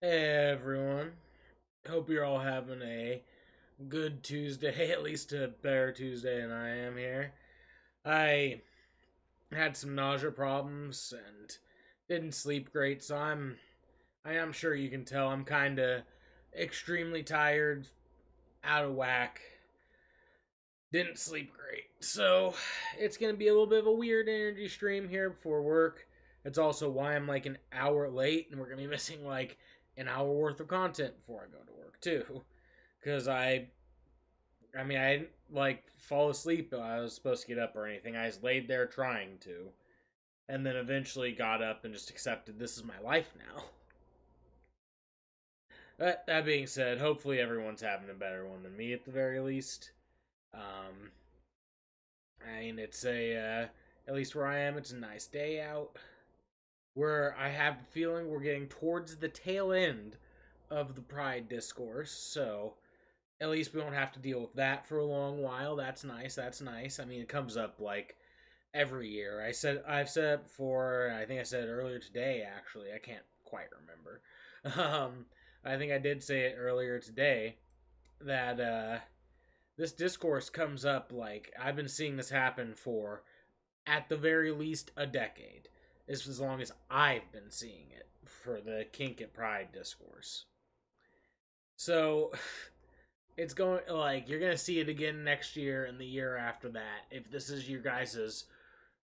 Hey everyone. Hope you're all having a good Tuesday, at least a better Tuesday than I am here. I had some nausea problems and didn't sleep great, so I am sure you can tell I'm kind of extremely tired, out of whack. Didn't sleep great. So, it's going to be a little bit of a weird energy stream here before work. It's also why I'm like an hour late and we're going to be missing like an hour worth of content before I go to work too. Because I didn't like fall asleep. I was supposed to get up or anything. I just laid there trying to, and then eventually got up and just accepted this is my life now. That being said, hopefully everyone's having a better one than me at the very least. Um, it's at least where I am, it's a nice day out. Where I have the feeling we're getting towards the tail end of the Pride discourse, so at least we don't have to deal with that for a long while. That's nice. That's nice. I mean, it comes up like every year. I've said it before. I think I said it earlier today. Actually, I can't quite remember. I think I did say it earlier today that this discourse comes up like I've been seeing this happen for at the very least a decade. This is as long as I've been seeing it for the kink at pride discourse. So it's going like you're gonna see it again next year and the year after that if this is your guys's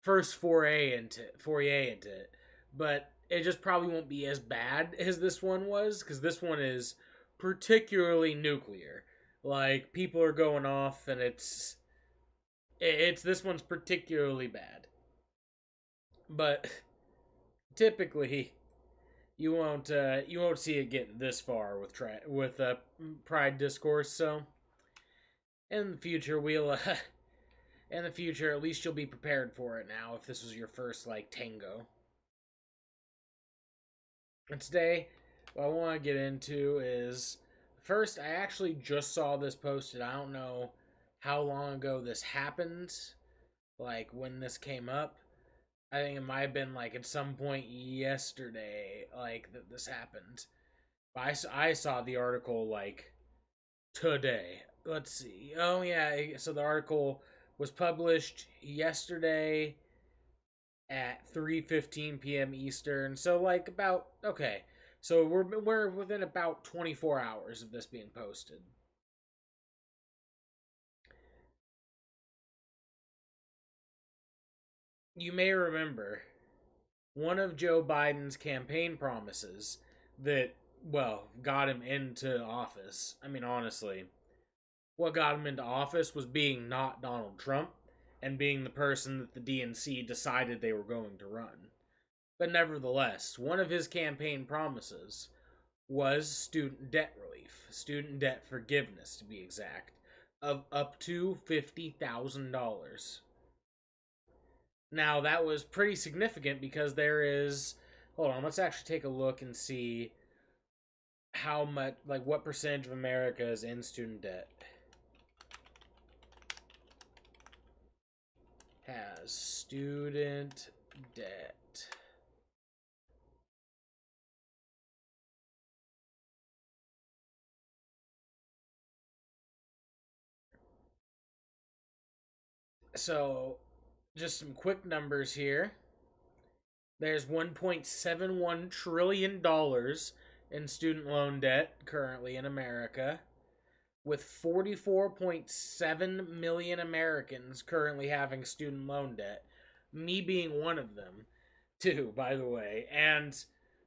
first foray into it. But it just probably won't be as bad as this one was because this one is particularly nuclear. Like people are going off and it's this one's particularly bad. But typically you won't see it get this far with pride discourse. So in the future we'll in the future at least you'll be prepared for it now if this was your first like tango. And today what I want to get into is first I actually just saw this posted. I don't know how long ago this happened, like when this came up. I think it might have been like at some point yesterday, like that this happened. But I saw the article like today. Let's see. Oh yeah, so the article was published yesterday at 3:15 p.m. Eastern. So like about okay. So we're within about 24 hours of this being posted. You may remember one of Joe Biden's campaign promises that got him into office. I mean honestly, what got him into office was being not Donald Trump and being the person that the DNC decided they were going to run. But nevertheless, one of his campaign promises was student debt relief, student debt forgiveness to be exact, of up to $50,000. Now, that was pretty significant because there is. Hold on, let's actually take a look and see how much, like, what percentage of America is in student debt. Has student debt. So, just some quick numbers here. There's $1.71 trillion in student loan debt currently in America, with 44.7 million Americans currently having student loan debt. Me being one of them, too, by the way. And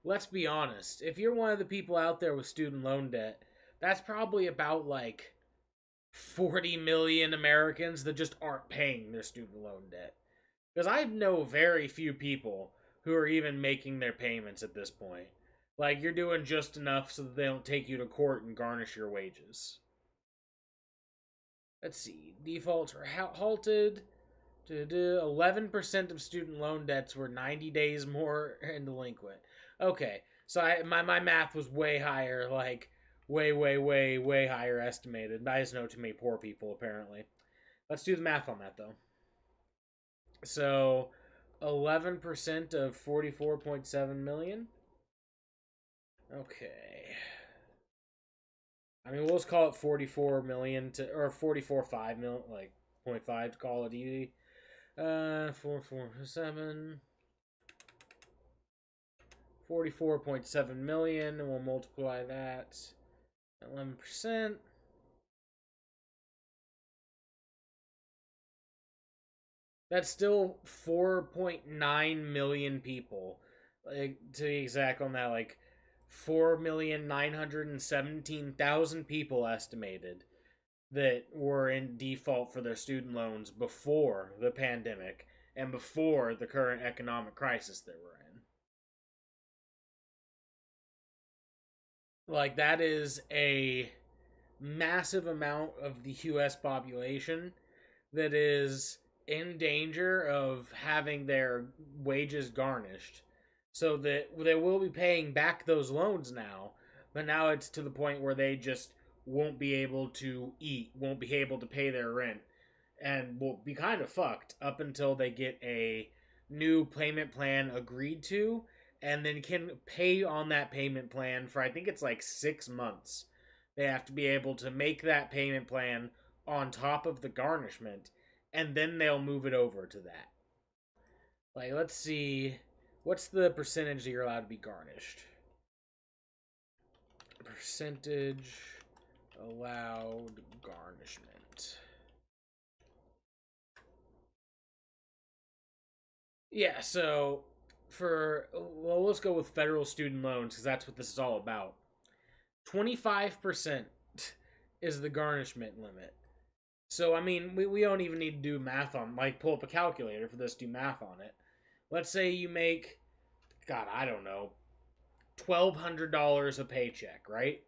let's be honest, if you're one of the people out there with student loan debt, that's probably about like 40 million Americans that just aren't paying their student loan debt. Because I know very few people who are even making their payments at this point. Like, you're doing just enough so that they don't take you to court and garnish your wages. Let's see. Defaults were halted. 11% of student loan debts were 90 days more and delinquent. Okay, so my math was way higher, like way higher estimated. I just know too many poor people apparently. Let's do the math on that though. So 11% of 44.7 million. Okay. I mean, we'll just call it 44 million to, or 44.5 million, like 0.5 to call it easy. 447. 44.7 million, and we'll multiply that 11%. That's still 4.9 million people. Like, to be exact on that, like 4,917,000 people estimated that were in default for their student loans before the pandemic and before the current economic crisis that we're in. Like, that is a massive amount of the US population that is in danger of having their wages garnished, so that they will be paying back those loans now, but now it's to the point where they just won't be able to eat, won't be able to pay their rent, and will be kind of fucked up until they get a new payment plan agreed to, and then can pay on that payment plan for, I think it's like 6 months. They have to be able to make that payment plan on top of the garnishment, and then they'll move it over to that. Like, let's see, what's the percentage that you're allowed to be garnished? Percentage allowed garnishment. Yeah, so well, let's go with federal student loans because that's what this is all about. 25% is the garnishment limit. So, I mean, we don't even need to do math on, like, pull up a calculator for this, do math on it. Let's say you make, God, I don't know, $1,200 a paycheck, right?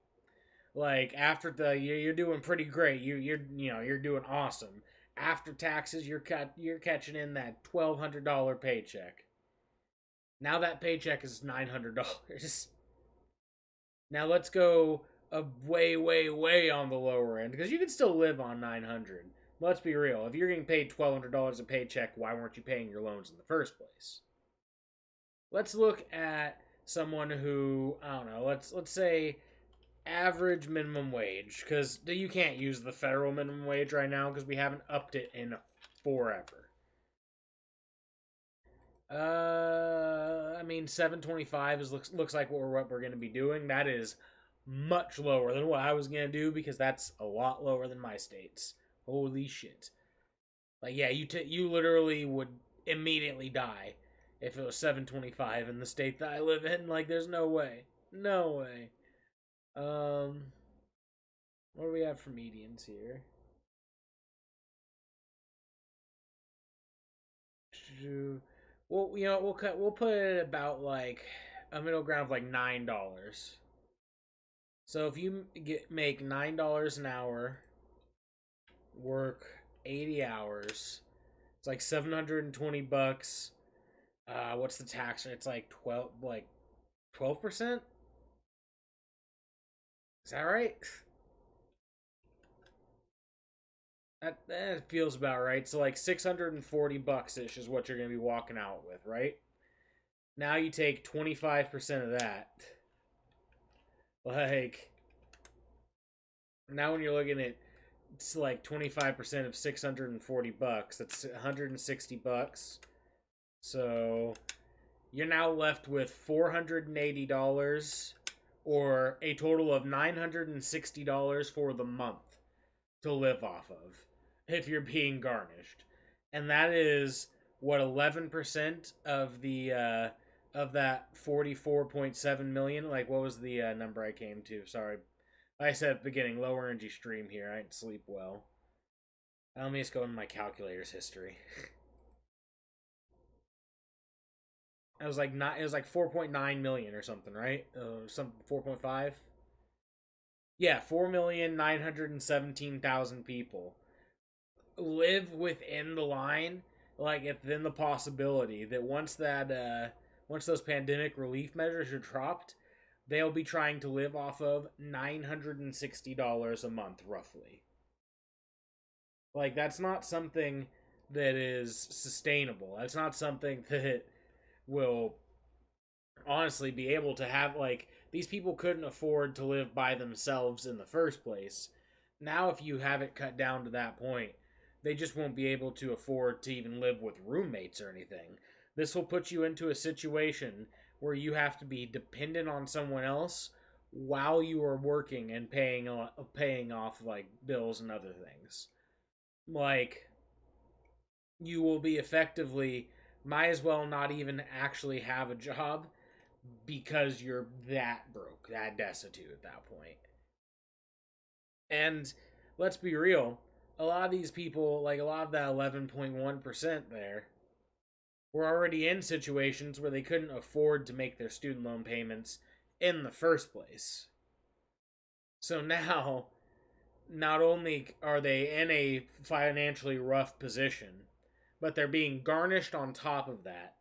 Like, after you're doing pretty great. You're doing awesome. After taxes, you're catching in that $1,200 paycheck. Now that paycheck is $900. Now let's go a way, way, way on the lower end because you can still live on 900. Let's be real. If you're getting paid $1,200 a paycheck, why weren't you paying your loans in the first place? Let's look at someone who, I don't know. Let's say average minimum wage, because you can't use the federal minimum wage right now because we haven't upped it in forever. I mean, 725 looks like what we're going to be doing. That is much lower than what I was going to do because that's a lot lower than my state's. Holy shit! Like, yeah, you literally would immediately die if it was 725 in the state that I live in. Like, there's no way, no way. What do we have for medians here? Well, we'll put it about like a middle ground of like $9. So if you make $9 an hour, work 80 hours, it's like $720. What's the tax rate? It's like 12%. Is that right? That feels about right. So like $640 ish is what you're gonna be walking out with, right? Now you take 25% of that. Like, now when you're looking at, it's like 25% of $640. That's $160. So you're now left with $480 or a total of $960 for the month to live off of if you're being garnished. And that is what, 11% of the of that 44.7 million. Like, what was the number I came to? Sorry, like I said at the beginning, lower energy stream here. I didn't sleep well. Let me just go into my calculator's history. It was like not. It was like 4.9 million or something, right? Some 4.5. Yeah, 4,917,000 people live within the line, like within the possibility that once those pandemic relief measures are dropped, they'll be trying to live off of $960 a month, roughly. Like, that's not something that is sustainable. That's not something that will honestly be able to have, like, these people couldn't afford to live by themselves in the first place. Now, if you have it cut down to that point, they just won't be able to afford to even live with roommates or anything. This will put you into a situation where you have to be dependent on someone else while you are working and paying off like bills and other things. Like, you will be effectively might as well not even actually have a job because you're that broke, that destitute at that point. And let's be real, a lot of these people, like a lot of that 11.1% there, were already in situations where they couldn't afford to make their student loan payments in the first place. So now, not only are they in a financially rough position, but they're being garnished on top of that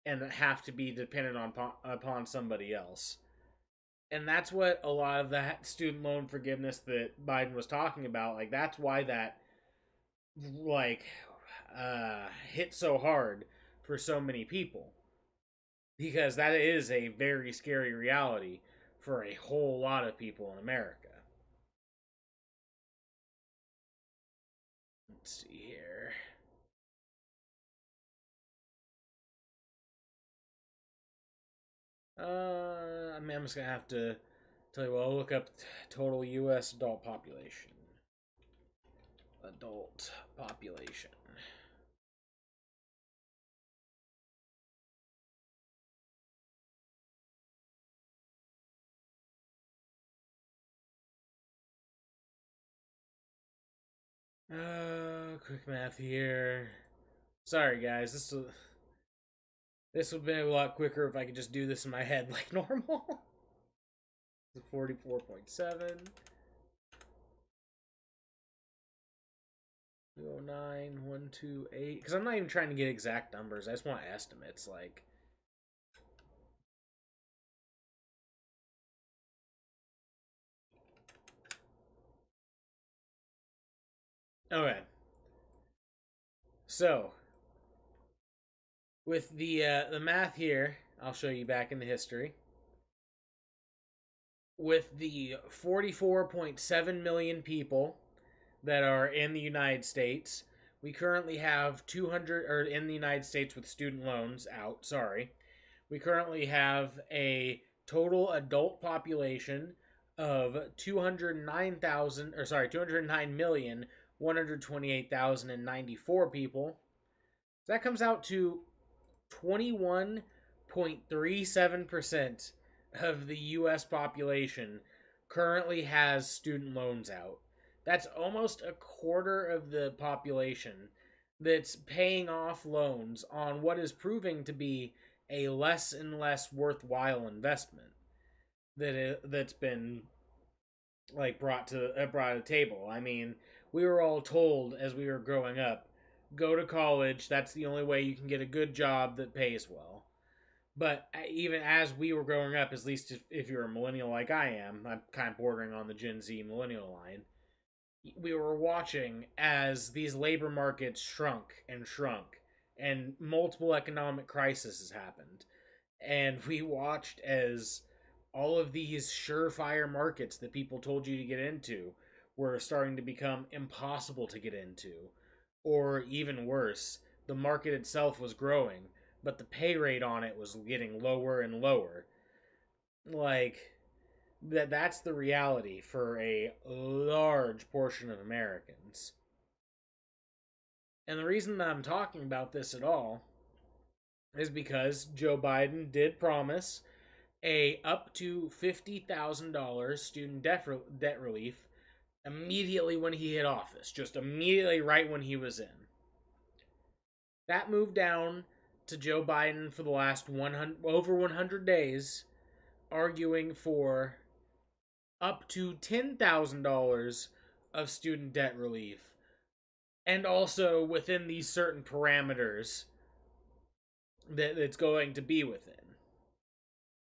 and have to be dependent upon somebody else. And that's what a lot of that student loan forgiveness that Biden was talking about, like that's why that like hit so hard for so many people, because that is a very scary reality for a whole lot of people in America. Let's see here. I mean, I'm just gonna have to tell you what. I'll look up total U.S. adult population. Adult population. Quick math here. Sorry, guys. This would be a lot quicker if I could just do this in my head like normal. 44.7. 209, 128. Because I'm not even trying to get exact numbers. I just want estimates. Like, okay. So, with the math here, I'll show you back in the history. With the 44.7 million people that are in the United States, we currently have 200, or in the United States with student loans out, sorry. We currently have a total adult population of 209,000, or sorry, 209,128,094 people. That comes out to 21.37% of the US population currently has student loans out. That's almost a quarter of the population that's paying off loans on what is proving to be a less and less worthwhile investment that's been like brought to the table. I mean, we were all told as we were growing up, go to college. That's the only way you can get a good job that pays well. But even as we were growing up, at least if you're a millennial like I am, I'm kind of bordering on the Gen Z millennial line. We were watching as these labor markets shrunk, and multiple economic crises happened. And we watched as all of these surefire markets that people told you to get into were starting to become impossible to get into. Or even worse, the market itself was growing, but the pay rate on it was getting lower and lower. Like, that's the reality for a large portion of Americans. And the reason that I'm talking about this at all is because Joe Biden did promise a up to $50,000 student debt relief immediately when he hit office, just immediately right when he was in. That moved down to Joe Biden for the last over 100 days, arguing for up to $10,000 of student debt relief, and also within these certain parameters that it's going to be within.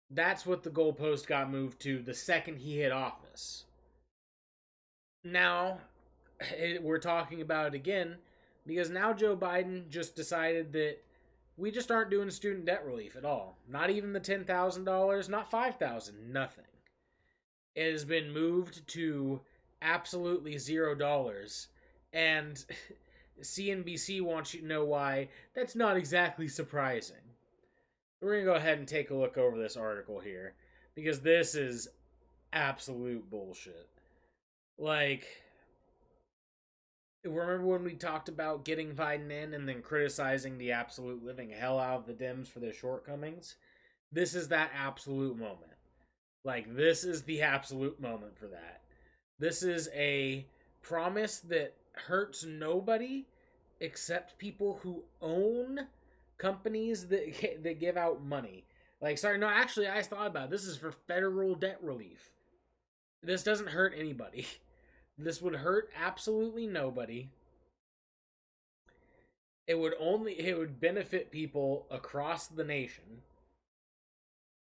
That's what the goalpost got moved to the second he hit office. Now, we're talking about it again because now Joe Biden just decided that we just aren't doing student debt relief at all. Not even the $10,000, not $5,000, nothing. It has been moved to absolutely $0. And CNBC wants you to know why. That's not exactly surprising. We're going to go ahead and take a look over this article here because this is absolute bullshit. Like, remember when we talked about getting Biden in and then criticizing the absolute living hell out of the Dems for their shortcomings? This is that absolute moment. Like, this is the absolute moment for that. This is a promise that hurts nobody except people who own companies that give out money. Like, sorry, no, actually, I thought about it. This is for federal debt relief. This doesn't hurt anybody. This would hurt absolutely nobody. It would benefit people across the nation.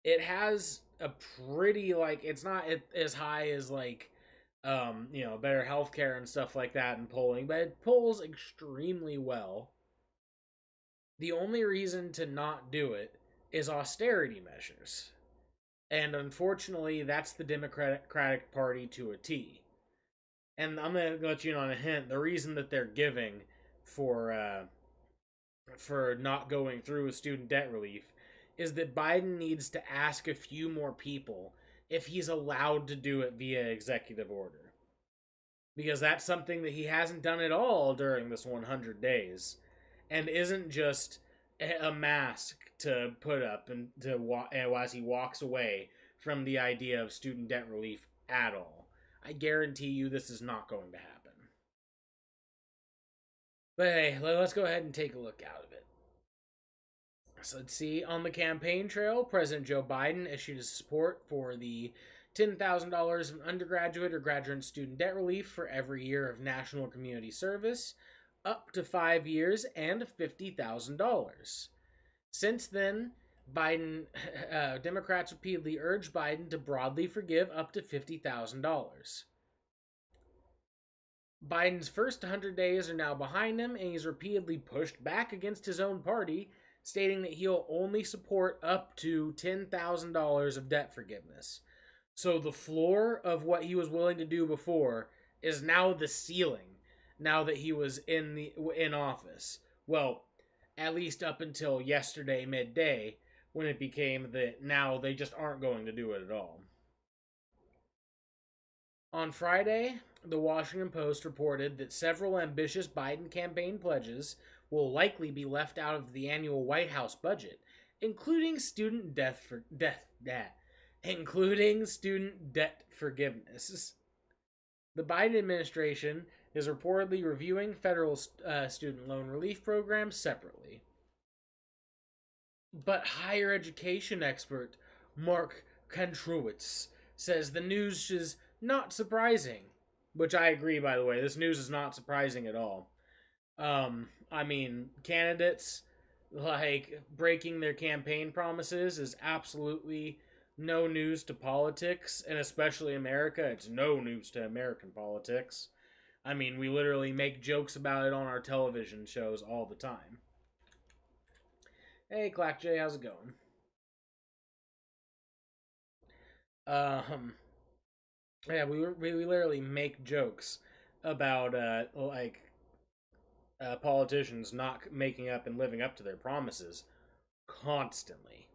It has a pretty, like, it's not as high as like better healthcare and stuff like that in polling, but it polls extremely well. The only reason to not do it is austerity measures. And unfortunately, that's the Democratic Party to a T. And I'm going to let you in on a hint. The reason that they're giving for not going through with student debt relief is that Biden needs to ask a few more people if he's allowed to do it via executive order. Because that's something that he hasn't done at all during this 100 days. And isn't just a mask to put up and as he walks away from the idea of student debt relief at all. I guarantee you this is not going to happen. But hey, let's go ahead and take a look out of it. So let's see. On the campaign trail, President Joe Biden issued his support for the $10,000 of undergraduate or graduate student debt relief for every year of national community service, up to 5 years, and $50,000. Since then, Democrats repeatedly urged Biden to broadly forgive up to $50,000. Biden's first 100 days are now behind him, and he's repeatedly pushed back against his own party, stating that he'll only support up to $10,000 of debt forgiveness. So the floor of what he was willing to do before is now the ceiling, now that he was in office. Well, at least up until yesterday midday, when it became that now they just aren't going to do it at all. On Friday, the Washington Post reported that several ambitious Biden campaign pledges will likely be left out of the annual White House budget, including student debt forgiveness. The Biden administration is reportedly reviewing federal student loan relief programs separately. But higher education expert Mark Kantrowitz says the news is not surprising. Which I agree, by the way. This news is not surprising at all. I mean, candidates, like, breaking their campaign promises is absolutely no news to politics, and especially America. It's no news to American politics. I mean, we literally make jokes about it on our television shows all the time. Hey, Clack J, how's it going? Yeah, we literally make jokes about politicians not making up and living up to their promises constantly.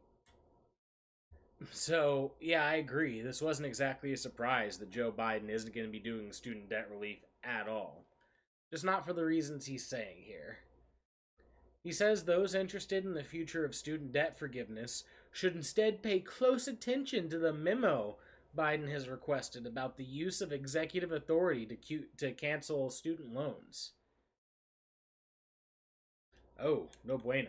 So yeah, I agree. This wasn't exactly a surprise that Joe Biden isn't going to be doing student debt relief at all, just not for the reasons he's saying here. He says those interested in the future of student debt forgiveness should instead pay close attention to the memo Biden has requested about the use of executive authority to cancel student loans. Oh, no bueno.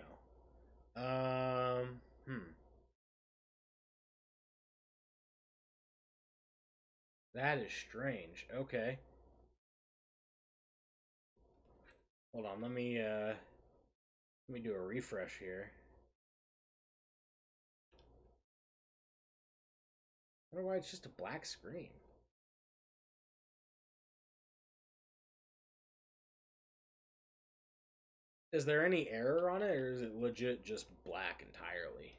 That is strange. Okay. Hold on, let me do a refresh here. I wonder why it's just a black screen. Is there any error on it, or is it legit just black entirely?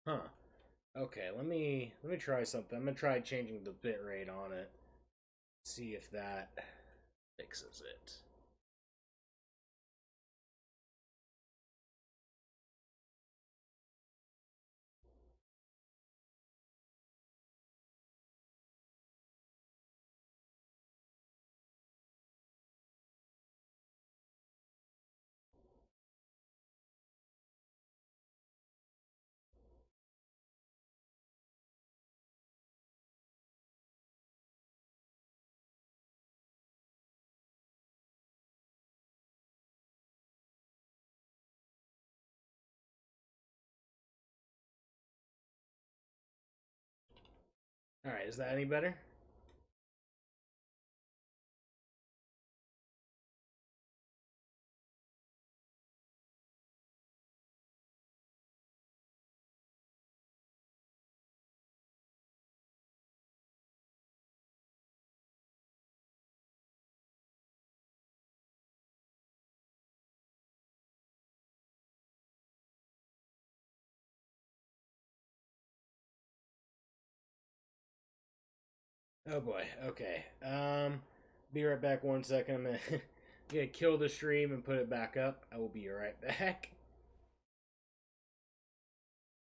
Huh. Okay, let me try something. I'm gonna try changing the bitrate on it. See if that fixes it. Alright, is that any better? Oh boy. Okay. Be right back 1 second. I'm gonna kill the stream and put it back up. I will be right back.